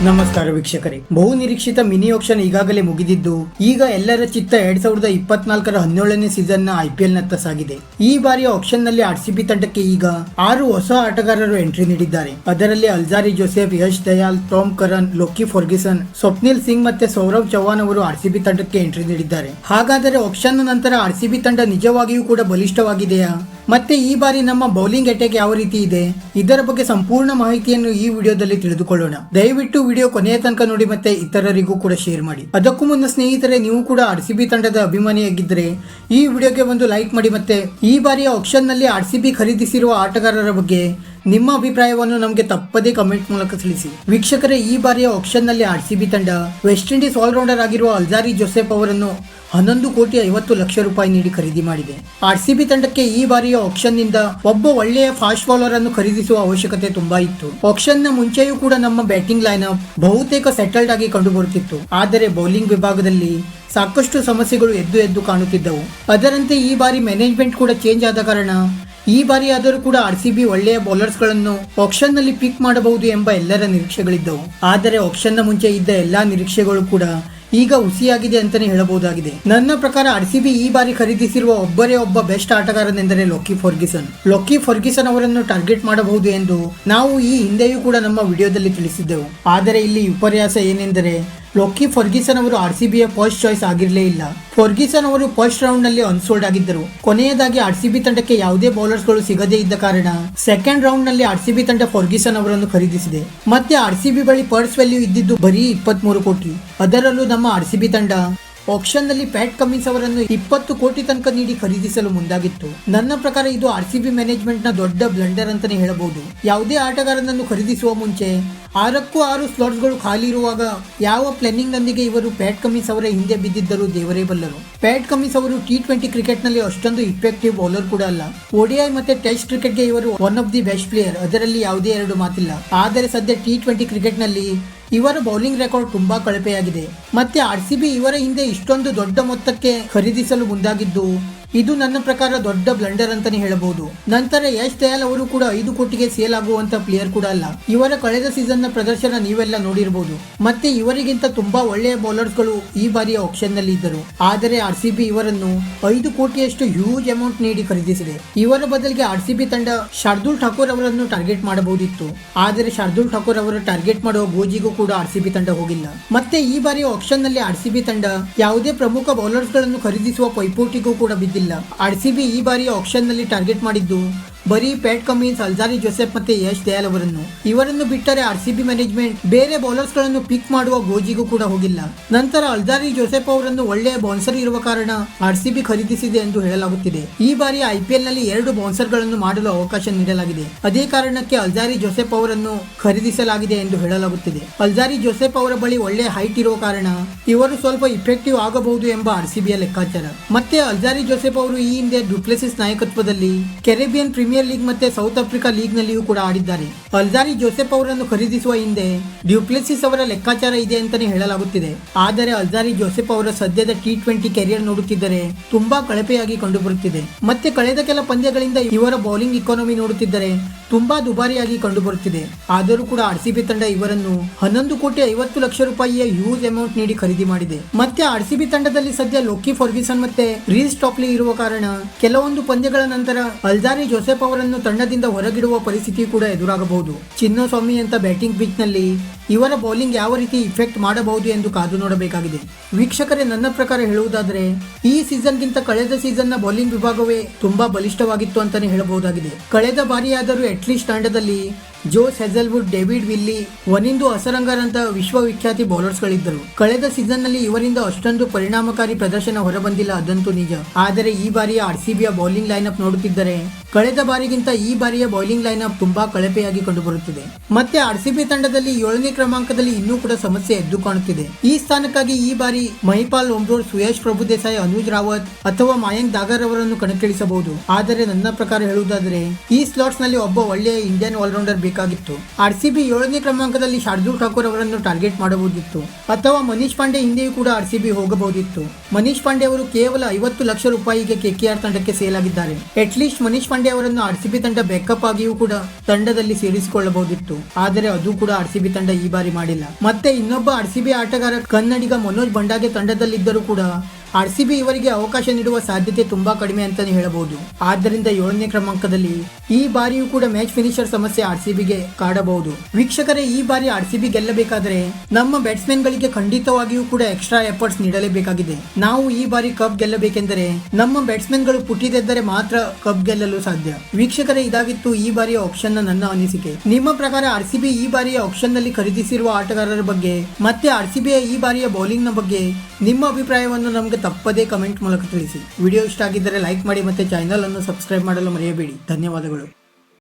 ನಮಸ್ಕಾರ ವೀಕ್ಷಕರೇ, ಬಹು ನಿರೀಕ್ಷಿತ ಮಿನಿ ಆಕ್ಷನ್ ಈಗಾಗಲೇ ಮುಗಿದಿದ್ದು ಈಗ ಎಲ್ಲರ ಚಿತ್ತ 2024ರ 17ನೇ ಸೀಸನ್ ನ IPL ನತ್ತ ಸಾಗಿದೆ. ಈ ಬಾರಿಯ ಆಕ್ಷನ್ ನಲ್ಲಿ RCB ತಂಡಕ್ಕೆ ಈಗ 6 ಹೊಸ ಆಟಗಾರರು ಎಂಟ್ರಿ ನೀಡಿದ್ದಾರೆ. ಅದರಲ್ಲಿ Alzarri Joseph, Yash Dayal, Tom Curran, Lockie Ferguson, Swapnil Singh ಮತ್ತೆ ಸೌರವ್ ಚೌಹಾಣ್ ಅವರು RCB ತಂಡಕ್ಕೆ ಎಂಟ್ರಿ ನೀಡಿದ್ದಾರೆ. ಹಾಗಾದರೆ ಆಕ್ಷನ್ ನಂತರ RCB ತಂಡ ನಿಜವಾಗಿಯೂ ಕೂಡ ಬಲಿಷ್ಠವಾಗಿದೆಯಾ? ಮತ್ತೆ ಈ ಬಾರಿ ನಮ್ಮ ಬೌಲಿಂಗ್ ಅಟ್ಯಾಕ್ ಯಾವ ರೀತಿ ಇದೆ, ಇದರ ಬಗ್ಗೆ ಸಂಪೂರ್ಣ ಮಾಹಿತಿಯನ್ನು ಈ ವಿಡಿಯೋದಲ್ಲಿ ತಿಳಿದುಕೊಳ್ಳೋಣ. ದಯವಿಟ್ಟು ವಿಡಿಯೋ ಕೊನೆಯ ತನಕ ನೋಡಿ ಮತ್ತೆ ಇತರರಿಗೂ ಕೂಡ ಶೇರ್ ಮಾಡಿ. ಅದಕ್ಕೂ ಮುನ್ನ ಸ್ನೇಹಿತರೆ, ನೀವು ಕೂಡ RCB ತಂಡದ ಅಭಿಮಾನಿಯಾಗಿದ್ದರೆ ಈ ವಿಡಿಯೋಗೆ ಒಂದು ಲೈಕ್ ಮಾಡಿ. ಮತ್ತೆ ಈ ಬಾರಿಯ ಆಕ್ಷನ್ ನಲ್ಲಿ RCB ಖರೀದಿಸಿರುವ ಆಟಗಾರರ ಬಗ್ಗೆ ನಿಮ್ಮ ಅಭಿಪ್ರಾಯವನ್ನು ನಮಗೆ ತಪ್ಪದೇ ಕಮೆಂಟ್ ಮೂಲಕ ತಿಳಿಸಿ. ವೀಕ್ಷಕರೇ, ಈ ಬಾರಿಯ ಆಕ್ಷನ್ ನಲ್ಲಿ RCB ತಂಡ ವೆಸ್ಟ್ ಇಂಡೀಸ್ ಆಲ್ರೌಂಡರ್ ಆಗಿರುವ ಅಲ್ಜಾರಿ ಜೋಸೆಫ್ ಅವರನ್ನು 11,50,00,000 ರೂಪಾಯಿ ನೀಡಿ ಖರೀದಿ ಮಾಡಿದೆ. RCB ತಂಡಕ್ಕೆ ಈ ಬಾರಿಯ ಆಕ್ಷನ್ ನಿಂದ ಒಬ್ಬ ಒಳ್ಳೆಯ ಫಾಸ್ಟ್ ಬೌಲರ್ ಅನ್ನು ಖರೀದಿಸುವ ಅವಶ್ಯಕತೆ ತುಂಬಾ ಇತ್ತು. ಆಕ್ಷನ್ ನ ಮುಂಚೆಯೂ ಕೂಡ ನಮ್ಮ ಬ್ಯಾಟಿಂಗ್ ಲೈನ್ಅಪ್ ಬಹುತೇಕ ಸೆಟಲ್ಡ್ ಆಗಿ ಕಂಡು ಬರುತ್ತಿತ್ತು. ಆದರೆ ಬೌಲಿಂಗ್ ವಿಭಾಗದಲ್ಲಿ ಸಾಕಷ್ಟು ಸಮಸ್ಯೆಗಳು ಎದ್ದು ಕಾಣುತ್ತಿದ್ದವು. ಅದರಂತೆ ಈ ಬಾರಿ ಮ್ಯಾನೇಜ್ಮೆಂಟ್ ಕೂಡ ಚೇಂಜ್ ಆದ ಕಾರಣ ಈ ಬಾರಿ ಆದರೂ ಕೂಡ RCB ಒಳ್ಳೆಯ ಬೌಲರ್ಸ್ ಗಳನ್ನು ಆಕ್ಷನ್ ನಲ್ಲಿ ಪಿಕ್ ಮಾಡಬಹುದು ಎಂಬ ಎಲ್ಲರ ನಿರೀಕ್ಷೆಗಳಿದ್ದವು. ಆದರೆ ಆಕ್ಷನ್ ನ ಮುಂಚೆ ಇದ್ದ ಎಲ್ಲಾ ನಿರೀಕ್ಷೆಗಳು ಕೂಡ ಈಗ ಹುಸಿಯಾಗಿದೆ ಅಂತಾನೆ ಹೇಳಬಹುದಾಗಿದೆ. ನನ್ನ ಪ್ರಕಾರ RCB ಈ ಬಾರಿ ಖರೀದಿಸಿರುವ ಒಬ್ಬರೇ ಒಬ್ಬ ಬೆಸ್ಟ್ ಆಟಗಾರನೆಂದರೆ ಲೋಕಿ ಫರ್ಗ್ಯೂಸನ್ ಅವರನ್ನು ಟಾರ್ಗೆಟ್ ಮಾಡಬಹುದು ಎಂದು ನಾವು ಈ ಹಿಂದೆಯೂ ಕೂಡ ನಮ್ಮ ವಿಡಿಯೋದಲ್ಲಿ ತಿಳಿಸಿದ್ದೆವು. ಆದರೆ ಇಲ್ಲಿ ವಿಪರ್ಯಾಸ ಏನೆಂದರೆ ಲೋಕಿ ಫರ್ಗ್ಯೂಸನ್ ಅವರು RCBಯ ಫಸ್ಟ್ ಚಾಯ್ಸ್ ಆಗಿರಲೇ ಇಲ್ಲ. ಫರ್ಗ್ಯೂಸನ್ ಅವರು ಫಸ್ಟ್ ರೌಂಡ್ ನಲ್ಲಿ ಅನ್ಸೋಲ್ಡ್ ಆಗಿದ್ದರು. ಕೊನೆಯದಾಗಿ RCB ತಂಡಕ್ಕೆ ಯಾವುದೇ ಬೌಲರ್ಸ್ ಗಳು ಸಿಗದೇ ಇದ್ದ ಕಾರಣ ಸೆಕೆಂಡ್ ರೌಂಡ್ ನಲ್ಲಿ RCB ತಂಡ ಫರ್ಗ್ಯೂಸನ್ ಅವರನ್ನು ಖರೀದಿಸಿದೆ. ಮತ್ತೆ RCB ಬಳಿ ಪರ್ಸ್ ವ್ಯಾಲ್ಯೂ ಇದ್ದಿದ್ದು ಬರೀ 23 ಕೋಟಿ. ಅದರಲ್ಲೂ ನಮ್ಮ RCB ತಂಡ ಆಕ್ಷನ್ ನಲ್ಲಿ ಪ್ಯಾಟ್ ಕಮಿನ್ಸ್ ಅವರನ್ನು 20 ಕೋಟಿ ತನಕ ನೀಡಿ ಖರೀದಿಸಲು ಮುಂದಾಗಿತ್ತು. ನನ್ನ ಪ್ರಕಾರ ಇದು RCB ಮ್ಯಾನೇಜ್ಮೆಂಟ್ ನ ದೊಡ್ಡ ಬ್ಲಂಡರ್ ಅಂತಾನೆ ಹೇಳಬಹುದು. ಯಾವುದೇ ಆಟಗಾರನನ್ನು ಖರೀದಿಸುವ ಮುಂಚೆ 6 ಸ್ಲಾಟ್ಸ್ ಗಳು ಖಾಲಿ ಇರುವಾಗ ಯಾವ ಪ್ಲಾನಿಂಗ್ ನೊಂದಿಗೆ ಇವರು ಪ್ಯಾಟ್ ಕಮಿನ್ಸ್ ಅವರ ಹಿಂದೆ ಬಿದ್ದಿದ್ದರು ದೇವರೇ ಬಲ್ಲರು. ಪ್ಯಾಟ್ ಕಮಿನ್ಸ್ ಅವರು T20 ಕ್ರಿಕೆಟ್ ನಲ್ಲಿ ಅಷ್ಟೊಂದು ಇಫೆಕ್ಟಿವ್ ಬೌಲರ್ ಕೂಡ ಅಲ್ಲ. ODI ಮತ್ತೆ ಟೆಸ್ಟ್ ಕ್ರಿಕೆಟ್ ಗೆ ಇವರು one of the best player, ಅದರಲ್ಲಿ ಯಾವುದೇ ಎರಡು ಮಾತಿಲ್ಲ. ಆದರೆ ಸದ್ಯ T20 ಕ್ರಿಕೆಟ್ ನಲ್ಲಿ ಇವರ ಬೌಲಿಂಗ್ ರೆಕಾರ್ಡ್ ತುಂಬಾ ಕಳಪೆಯಾಗಿದೆ. ಮತ್ತೆ RCB ಇವರ ಹಿಂದೆ ಇಷ್ಟೊಂದು ದೊಡ್ಡ ಮೊತ್ತಕ್ಕೆ ಖರೀದಿಸಲು ಮುಂದಾಗಿದ್ದು ಇದು ನನ್ನ ಪ್ರಕಾರ ದೊಡ್ಡ ಬ್ಲಂಡರ್ ಅಂತಾನೆ ಹೇಳಬಹುದು. ನಂತರ ಯಶ್ ದಯಾಲ್ ಅವರು ಕೂಡ 5 ಕೋಟಿಗೆ ಸೇಲ್ ಆಗುವಂತ ಪ್ಲೇಯರ್ ಕೂಡ ಅಲ್ಲ. ಇವರ ಕಳೆದ ಸೀಸನ್ ನ ಪ್ರದರ್ಶನ ನೀವೆಲ್ಲ ನೋಡಿರಬಹುದು. ಮತ್ತೆ ಇವರಿಗಿಂತ ತುಂಬಾ ಒಳ್ಳೆಯ ಬೌಲರ್ಸ್ ಗಳು ಈ ಬಾರಿಯ ಆಕ್ಷನ್ ನಲ್ಲಿ ಇದ್ದರು. ಆದರೆ RCB ಇವರನ್ನು 5 ಕೋಟಿಯಷ್ಟು ಹ್ಯೂಜ್ ಅಮೌಂಟ್ ನೀಡಿ ಖರೀದಿಸಿದೆ. ಇವರ ಬದಲಿಗೆ RCB ತಂಡ ಶಾರ್ದೂಲ್ ಠಾಕೂರ್ ಅವರನ್ನು ಟಾರ್ಗೆಟ್ ಮಾಡಬಹುದಿತ್ತು. ಆದರೆ ಶಾರ್ದೂಲ್ ಠಾಕೂರ್ ಅವರು ಟಾರ್ಗೆಟ್ ಮಾಡುವ ಗೋಜಿಗೂ ಕೂಡ RCB ತಂಡ ಹೋಗಿಲ್ಲ. ಮತ್ತೆ ಈ ಬಾರಿಯ ಆಕ್ಷನ್ ನಲ್ಲಿ RCB ತಂಡ ಯಾವುದೇ ಪ್ರಮುಖ ಬೌಲರ್ಸ್ ಗಳನ್ನು ಖರೀದಿಸುವ ಪೈಪೋಟಿಗೂ ಕೂಡ ಬಿದ್ದಿಲ್ಲ. RCB ಈ ಬಾರಿಯ ಆಕ್ಷನ್ ನಲ್ಲಿ ಟಾರ್ಗೆಟ್ ಮಾಡಿದ್ದು ಬರೀ ಪ್ಯಾಟ್ ಕಮಿನ್ಸ್, ಅಲ್ಜಾರಿ ಜೋಸೆಫ್ ಮತ್ತೆ ಯಶ್ ದಯಾಲ್ ಅವರನ್ನು. ಇವರನ್ನು ಬಿಟ್ಟರೆ RCB ಮ್ಯಾನೇಜ್ಮೆಂಟ್ ಬೇರೆ ಬೌಲರ್ಸ್ ಗಳನ್ನು ಪಿಕ್ ಮಾಡುವ ಗೋಜಿಗೂ ಕೂಡ ಹೋಗಿಲ್ಲ. ನಂತರ ಅಲ್ಜಾರಿ ಜೋಸೆಫ್ ಅವರನ್ನು ಒಳ್ಳೆಯ ಬೌನ್ಸರ್ ಇರುವ ಕಾರಣ RCB ಖರೀದಿಸಿದೆ ಎಂದು ಹೇಳಲಾಗುತ್ತಿದೆ. ಈ ಬಾರಿ IPL ನಲ್ಲಿ 2 ಬೌನ್ಸರ್ ಗಳನ್ನು ಮಾಡಲು ಅವಕಾಶ ನೀಡಲಾಗಿದೆ. ಅದೇ ಕಾರಣಕ್ಕೆ ಅಲ್ಜಾರಿ ಜೋಸೆಫ್ ಅವರನ್ನು ಖರೀದಿಸಲಾಗಿದೆ ಎಂದು ಹೇಳಲಾಗುತ್ತಿದೆ. ಅಲ್ಜಾರಿ ಜೋಸೆಫ್ ಅವರ ಬಳಿ ಒಳ್ಳೆಯ ಹೈಟ್ ಇರುವ ಕಾರಣ ಇವರು ಸ್ವಲ್ಪ ಇಫೆಕ್ಟಿವ್ ಆಗಬಹುದು ಎಂಬ RCBಯ ಲೆಕ್ಕಾಚಾರ. ಮತ್ತೆ ಅಲ್ಜಾರಿ ಜೋಸೆಫ್ ಅವರು ಈ ಹಿಂದೆ ಡುಪ್ಲೆಸಿಸ್ ನಾಯಕತ್ವದಲ್ಲಿ ಕೆರೆಬಿಯನ್ ಪ್ರೀಮಿಯರ್ ಲೀಗ್ ಮತ್ತೆ ಸೌತ್ ಆಫ್ರಿಕಾ ಲೀಗ್ ನಲ್ಲಿಯೂ ಕೂಡ ಆಡಿದ್ದಾರೆ. ಅಲ್ಜಾರಿ ಜೋಸೆಫ್ ಅವರನ್ನು ಖರೀದಿಸುವ ಹಿಂದೆ ಡ್ಯುಪ್ಲೆಸಿಸ್ ಅವರ ಲೆಕ್ಕಾಚಾರ ಇದೆ ಅಂತಾನೆ ಹೇಳಲಾಗುತ್ತಿದೆ. ಆದರೆ ಅಲ್ಜಾರಿ ಜೋಸೆಫ್ ಅವರ ಸದ್ಯದ T20 ಕೆರಿಯರ್ ನೋಡುತ್ತಿದ್ದರೆ ತುಂಬಾ ಕಳಪೆಯಾಗಿ ಕಂಡುಬರುತ್ತಿದೆ. ಮತ್ತೆ ಕಳೆದ ಕೆಲ ಪಂದ್ಯಗಳಿಂದ ಇವರ ಬೌಲಿಂಗ್ ಇಕಾನಮಿ ನೋಡುತ್ತಿದ್ದರೆ ತುಂಬಾ ದುಬಾರಿಯಾಗಿ ಕಂಡುಬರುತ್ತಿದೆ. ಆದರೂ ಕೂಡ RCB ತಂಡ ಇವರನ್ನು 11,50,00,000 ರೂಪಾಯಿಯ ಹ್ಯೂಜ್ ಅಮೌಂಟ್ ನೀಡಿ ಖರೀದಿ ಮಾಡಿದೆ. ಮತ್ತೆ RCB ತಂಡದಲ್ಲಿ ಸದ್ಯ ಲೋಕಿ ಫರ್ಗ್ಯೂಸನ್ ಮತ್ತೆ ರೀಸ್ ಟಾಪ್ಲಿ ಇರುವ ಕಾರಣ ಕೆಲವೊಂದು ಪಂದ್ಯಗಳ ನಂತರ ಅಲ್ಜಾರಿ ಜೋಸೆಫ್ ಅವರನ್ನು ತಂಡದಿಂದ ಹೊರಗಿಡುವ ಪರಿಸ್ಥಿತಿ ಕೂಡ ಎದುರಾಗಬಹುದು. ಚಿನ್ನಸ್ವಾಮಿ ಅಂತ ಬ್ಯಾಟಿಂಗ್ ಪಿಚ್ ನಲ್ಲಿ ಇವರ ಬೌಲಿಂಗ್ ಯಾವ ರೀತಿ ಇಫೆಕ್ಟ್ ಮಾಡಬಹುದು ಎಂದು ಕಾದು ನೋಡಬೇಕಾಗಿದೆ. ವೀಕ್ಷಕರೇ, ನನ್ನ ಪ್ರಕಾರ ಹೇಳುವುದಾದರೆ ಈ ಸೀಸನ್ ಗಿಂತ ಕಳೆದ ಸೀಸನ್ ನ ಬೌಲಿಂಗ್ ವಿಭಾಗವೇ ತುಂಬಾ ಬಲಿಷ್ಠವಾಗಿತ್ತು ಅಂತಾನೆ ಹೇಳಬಹುದಾಗಿದೆ. ಕಳೆದ ಬಾರಿಯಾದರೂ ಅಟ್ಲೀಸ್ಟ್ ತಂಡದಲ್ಲಿ Jose Hazlewood, David ವಿಲ್ಲಿ, Wanindu ಹಸರಂಗರಂತಹ ವಿಶ್ವವಿಖ್ಯಾತಿ bowlers ಗಳಿದ್ದರು. ಕಳೆದ ಸೀಸನ್ ನಲ್ಲಿ ಇವರಿಂದ ಅಷ್ಟೊಂದು ಪರಿಣಾಮಕಾರಿ ಪ್ರದರ್ಶನ ಹೊರಬಂದಿಲ್ಲ, ಅದಂತೂ ನಿಜ. ಆದರೆ ಈ ಬಾರಿಯ RCBಯ ಬೌಲಿಂಗ್ ಲೈನ್ಅಪ್ ನೋಡುತ್ತಿದ್ದರೆ ಕಳೆದ ಬಾರಿಗಿಂತ ಈ ಬಾರಿಯ ಬೌಲಿಂಗ್ ಲೈನ್ಅಪ್ ತುಂಬಾ ಕಳಪೆಯಾಗಿ ಕಂಡುಬರುತ್ತಿದೆ. ಮತ್ತೆ RCB ತಂಡದಲ್ಲಿ 7ನೇ ಕ್ರಮಾಂಕದಲ್ಲಿ ಇನ್ನೂ ಕೂಡ ಸಮಸ್ಯೆ ಎದ್ದು ಕಾಣುತ್ತಿದೆ. ಈ ಸ್ಥಾನಕ್ಕಾಗಿ ಈ ಬಾರಿ ಮಹಿಪಾಲ್ ಓಮ್ರೋಡ್, ಸುಯಶ್ ಪ್ರಭುದೇಸಾಯಿ, ಅನುಜ್ ರಾವತ್ ಅಥವಾ ಮಯಾಂಕ್ ದಾಗರ್ ಅವರನ್ನು ಕಣಕ್ಕಿಳಿಸಬಹುದು. ಆದರೆ ನನ್ನ ಪ್ರಕಾರ ಹೇಳುವುದಾದರೆ ಈ ಸ್ಲಾಟ್ಸ್ ನಲ್ಲಿ ಒಬ್ಬ ಒಳ್ಳೆಯ ಇಂಡಿಯನ್ ಆಲ್ರೌಂಡರ್ ಮಾಡಬೇಕಾಗಿತ್ತು. RCB 7ನೇ ಕ್ರಮಾಂಕದಲ್ಲಿ ಶಾರ್ದೂಲ್ ಠಾಕೂರ್ ಅವರನ್ನು ಟಾರ್ಗೆಟ್ ಮಾಡಬಹುದಿತ್ತು ಅಥವಾ ಮನೀಶ್ ಪಾಂಡೆ ಹಿಂದೆಯೂ ಕೂಡ RCB ಹೋಗಬಹುದಿತ್ತು. ಮನೀಶ್ ಪಾಂಡೆ ಅವರು ಕೇವಲ 50 ಲಕ್ಷ ರೂಪಾಯಿಗೆ KKR ತಂಡಕ್ಕೆ ಸೇಲ್ ಆಗಿದ್ದಾರೆ. ಅಟ್ಲೀಸ್ಟ್ ಮನೀಶ್ ಪಾಂಡೆ ಅವರನ್ನು RCB ತಂಡ ಬ್ಯಾಕಪ್ ಆಗಿಯೂ ಕೂಡ ತಂಡದಲ್ಲಿ ಸೇರಿಸಿಕೊಳ್ಳಬಹುದಿತ್ತು. ಆದರೆ ಅದು ಕೂಡ RCB ತಂಡ ಈ ಬಾರಿ ಮಾಡಿಲ್ಲ. ಮತ್ತೆ ಇನ್ನೊಬ್ಬ RCB ಆಟಗಾರ ಕನ್ನಡಿಗ ಮನೋಜ್ ಬಂಡಾಗೆ ತಂಡದಲ್ಲಿದ್ದರೂ ಕೂಡ RCB ಇವರಿಗೆ ಅವಕಾಶ ನೀಡುವ ಸಾಧ್ಯತೆ ತುಂಬಾ ಕಡಿಮೆ ಅಂತಾನೆ ಹೇಳಬಹುದು. ಆದ್ದರಿಂದ 7ನೇ ಕ್ರಮಾಂಕದಲ್ಲಿ ಈ ಬಾರಿಯೂ ಕೂಡ ಮ್ಯಾಚ್ ಫಿನಿಶರ್ ಸಮಸ್ಯೆ RCBಗೆ ಕಾಡಬಹುದು. ವೀಕ್ಷಕರೇ, ಈ ಬಾರಿ RCB ಗೆಲ್ಲಬೇಕಾದರೆ ನಮ್ಮ ಬ್ಯಾಟ್ಸ್ಮನ್ ಗಳಿಗೆ ಖಂಡಿತವಾಗಿಯೂ ಕೂಡ ಎಕ್ಸ್ಟ್ರಾ ಎಫರ್ಟ್ಸ್ ನೀಡಲೇಬೇಕಾಗಿದೆ. ನಾವು ಈ ಬಾರಿ ಕಪ್ ಗೆಲ್ಲಬೇಕೆಂದರೆ ನಮ್ಮ ಬ್ಯಾಟ್ಸ್ಮನ್ ಗಳು ಪುಟಿದೆದ್ದರೆ ಮಾತ್ರ ಕಪ್ ಗೆಲ್ಲಲು ಸಾಧ್ಯ. ವೀಕ್ಷಕರೇ, ಇದಾಗಿತ್ತು ಈ ಬಾರಿಯ ಆಪ್ಷನ್ ನನ್ನ ಅನಿಸಿಕೆ. ನಿಮ್ಮ ಪ್ರಕಾರ RCB ಈ ಬಾರಿಯ ಆಪ್ಷನ್ ನಲ್ಲಿ ಖರೀದಿಸಿರುವ ಆಟಗಾರರ ಬಗ್ಗೆ ಮತ್ತೆ RCB ಈ ಬಾರಿಯ ಬೌಲಿಂಗ್ ನ ಬಗ್ಗೆ ನಿಮ್ಮ ಅಭಿಪ್ರಾಯವನ್ನು ನಮಗೆ ತಪ್ಪದೇ ಕಮೆಂಟ್ ಮೂಲಕ ತಿಳಿಸಿ. ವಿಡಿಯೋ ಇಷ್ಟ ಆಗಿದ್ದರೆ ಲೈಕ್ ಮಾಡಿ ಮತ್ತೆ ಚಾನೆಲ್ ಅನ್ನು ಸಬ್ಸ್ಕ್ರೈಬ್ ಮಾಡಲು ಮರೆಯಬೇಡಿ. ಧನ್ಯವಾದಗಳು.